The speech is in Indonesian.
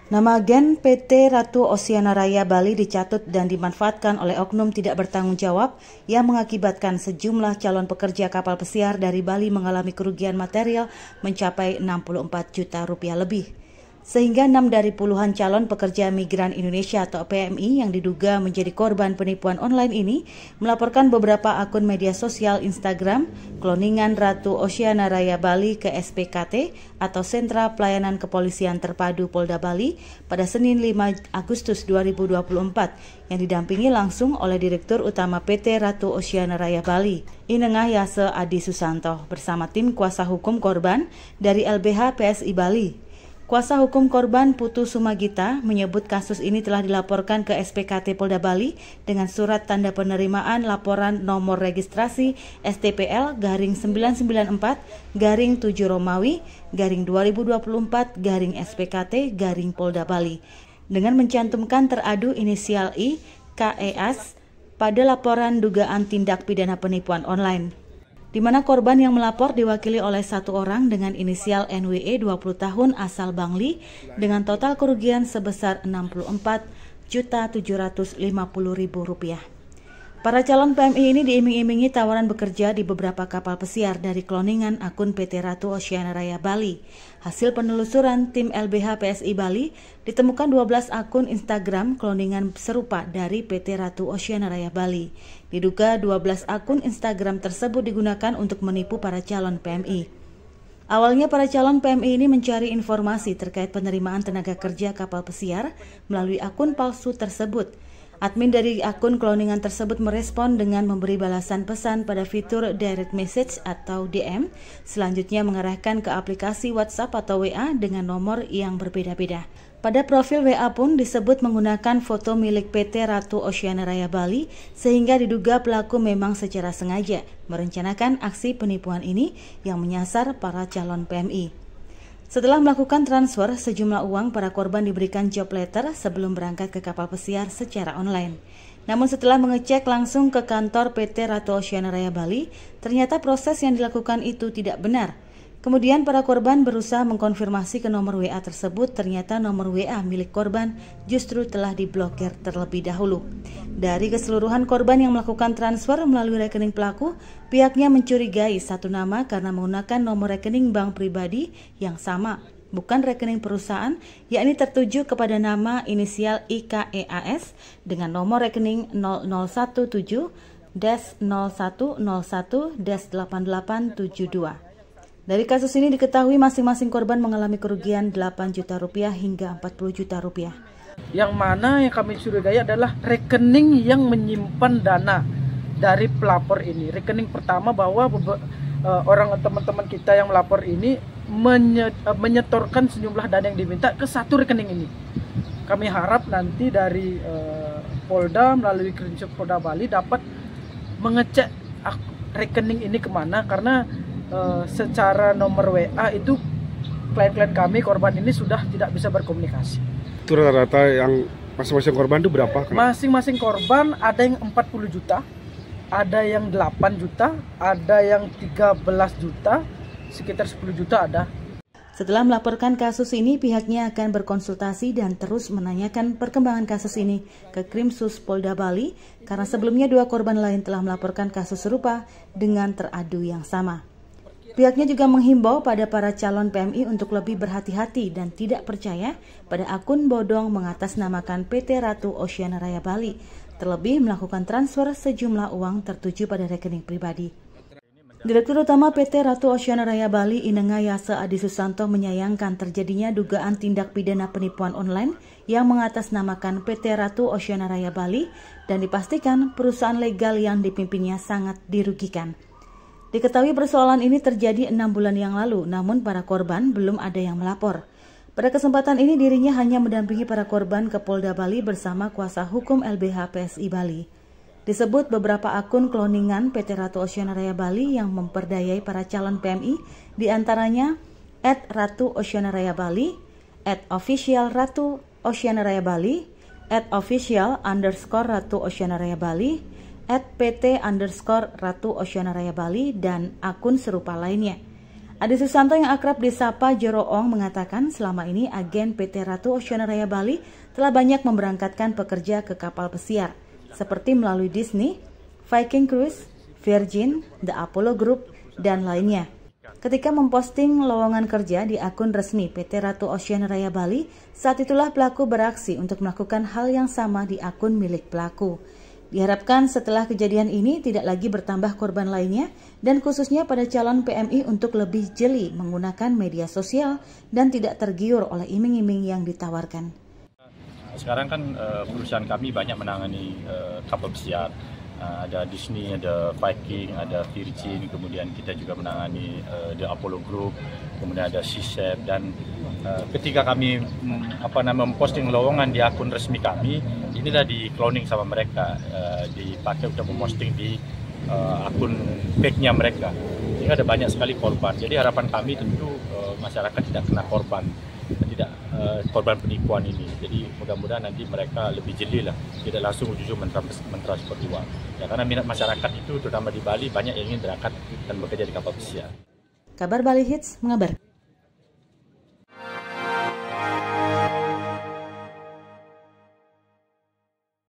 Nama agen PT Ratu Oceana Raya Bali dicatut dan dimanfaatkan oleh oknum tidak bertanggung jawab yang mengakibatkan sejumlah calon pekerja kapal pesiar dari Bali mengalami kerugian material mencapai 64 juta rupiah lebih. Sehingga 6 dari puluhan calon pekerja migran Indonesia atau PMI yang diduga menjadi korban penipuan online ini melaporkan beberapa akun media sosial Instagram kloningan Ratu Oceana Raya Bali ke SPKT atau Sentra Pelayanan Kepolisian Terpadu Polda Bali pada Senin 5 Agustus 2024 yang didampingi langsung oleh Direktur Utama PT Ratu Oceana Raya Bali, Inengah Yase Adi Susanto bersama tim kuasa hukum korban dari LBH PSI Bali. Kuasa hukum korban Putu Sumagita menyebut kasus ini telah dilaporkan ke SPKT Polda Bali dengan surat tanda penerimaan laporan nomor registrasi STPL garing 994 garing 7 Romawi garing 2024 garing SPKT garing Polda Bali dengan mencantumkan teradu inisial I KES pada laporan dugaan tindak pidana penipuan online, di mana korban yang melapor diwakili oleh satu orang dengan inisial NWE 20 tahun asal Bangli dengan total kerugian sebesar Rp64.750.000. Para calon PMI ini diiming-imingi tawaran bekerja di beberapa kapal pesiar dari kloningan akun PT Ratu Oceana Raya Bali. Hasil penelusuran tim LBH PSI Bali ditemukan 12 akun Instagram kloningan serupa dari PT Ratu Oceana Raya Bali. Diduga 12 akun Instagram tersebut digunakan untuk menipu para calon PMI. Awalnya para calon PMI ini mencari informasi terkait penerimaan tenaga kerja kapal pesiar melalui akun palsu tersebut. Admin dari akun kloningan tersebut merespon dengan memberi balasan pesan pada fitur direct message atau DM, selanjutnya mengarahkan ke aplikasi WhatsApp atau WA dengan nomor yang berbeda-beda. Pada profil WA pun disebut menggunakan foto milik PT Ratu Oceana Raya Bali, sehingga diduga pelaku memang secara sengaja merencanakan aksi penipuan ini yang menyasar para calon PMI. Setelah melakukan transfer sejumlah uang, para korban diberikan job letter sebelum berangkat ke kapal pesiar secara online. Namun setelah mengecek langsung ke kantor PT Ratu Oceana Raya Bali, ternyata proses yang dilakukan itu tidak benar. Kemudian para korban berusaha mengkonfirmasi ke nomor WA tersebut, ternyata nomor WA milik korban justru telah diblokir terlebih dahulu. Dari keseluruhan korban yang melakukan transfer melalui rekening pelaku, pihaknya mencurigai satu nama karena menggunakan nomor rekening bank pribadi yang sama, bukan rekening perusahaan, yakni tertuju kepada nama inisial IKEAS dengan nomor rekening 0017-0101-8872. Dari kasus ini diketahui masing-masing korban mengalami kerugian 8 juta rupiah hingga 40 juta rupiah. Yang mana yang kami curigai adalah rekening yang menyimpan dana dari pelapor ini. Rekening pertama bahwa orang teman-teman kita yang melapor ini menyetorkan sejumlah dana yang diminta ke satu rekening ini. Kami harap nanti dari Polda melalui Krimsus Polda Bali dapat mengecek rekening ini kemana, karena secara nomor WA itu klien-klien kami korban ini sudah tidak bisa berkomunikasi. Itu rata-rata yang masing-masing korban itu berapa? Masing-masing korban ada yang 40 juta, ada yang 8 juta, ada yang 13 juta, sekitar 10 juta ada. Setelah melaporkan kasus ini, pihaknya akan berkonsultasi dan terus menanyakan perkembangan kasus ini ke Krimsus Polda Bali, karena sebelumnya 2 korban lain telah melaporkan kasus serupa dengan teradu yang sama. Pihaknya juga menghimbau pada para calon PMI untuk lebih berhati-hati dan tidak percaya pada akun bodong mengatasnamakan PT Ratu Oceana Raya Bali, terlebih melakukan transfer sejumlah uang tertuju pada rekening pribadi. Direktur Utama PT Ratu Oceana Raya Bali, Inengah Yase Adi Susanto, menyayangkan terjadinya dugaan tindak pidana penipuan online yang mengatasnamakan PT Ratu Oceana Raya Bali dan dipastikan perusahaan legal yang dipimpinnya sangat dirugikan. Diketahui persoalan ini terjadi 6 bulan yang lalu, namun para korban belum ada yang melapor. Pada kesempatan ini dirinya hanya mendampingi para korban ke Polda Bali bersama kuasa hukum LBH PSI Bali. Disebut beberapa akun kloningan PT Ratu Oceana Raya Bali yang memperdayai para calon PMI, diantaranya @ratu_oceana_raya_bali, @official_ratu Oceana Raya Bali, @official_ratu Oceana Raya Bali, @pt_ratu Oceana Raya Bali, dan akun serupa lainnya. Adi Susanto yang akrab disapa Joro Ong mengatakan selama ini agen PT Ratu Oceana Raya Bali telah banyak memberangkatkan pekerja ke kapal pesiar, seperti melalui Disney, Viking Cruise, Virgin, The Apollo Group, dan lainnya. Ketika memposting lowongan kerja di akun resmi PT Ratu Oceana Raya Bali, saat itulah pelaku beraksi untuk melakukan hal yang sama di akun milik pelaku. Diharapkan setelah kejadian ini tidak lagi bertambah korban lainnya dan khususnya pada calon PMI untuk lebih jeli menggunakan media sosial dan tidak tergiur oleh iming-iming yang ditawarkan. Sekarang kan perusahaan kami banyak menangani kapal pesiar. Ada Disney, ada Viking, ada Virgin, kemudian kita juga menangani The Apollo Group, kemudian ada Seaship, dan ketika kami memposting lowongan di akun resmi kami, inilah di cloning sama mereka, dipakai untuk memposting di akun fake-nya mereka, sehingga ada banyak sekali korban. Jadi harapan kami tentu masyarakat tidak kena korban, tidak korban penipuan ini. Jadi mudah-mudahan nanti mereka lebih jeli lah, tidak langsung jujur mentransfer uang. Ya, karena minat masyarakat itu terutama di Bali banyak yang ingin berangkat dan bekerja di kapal pesiar. Kabar Bali Hits mengabarkan.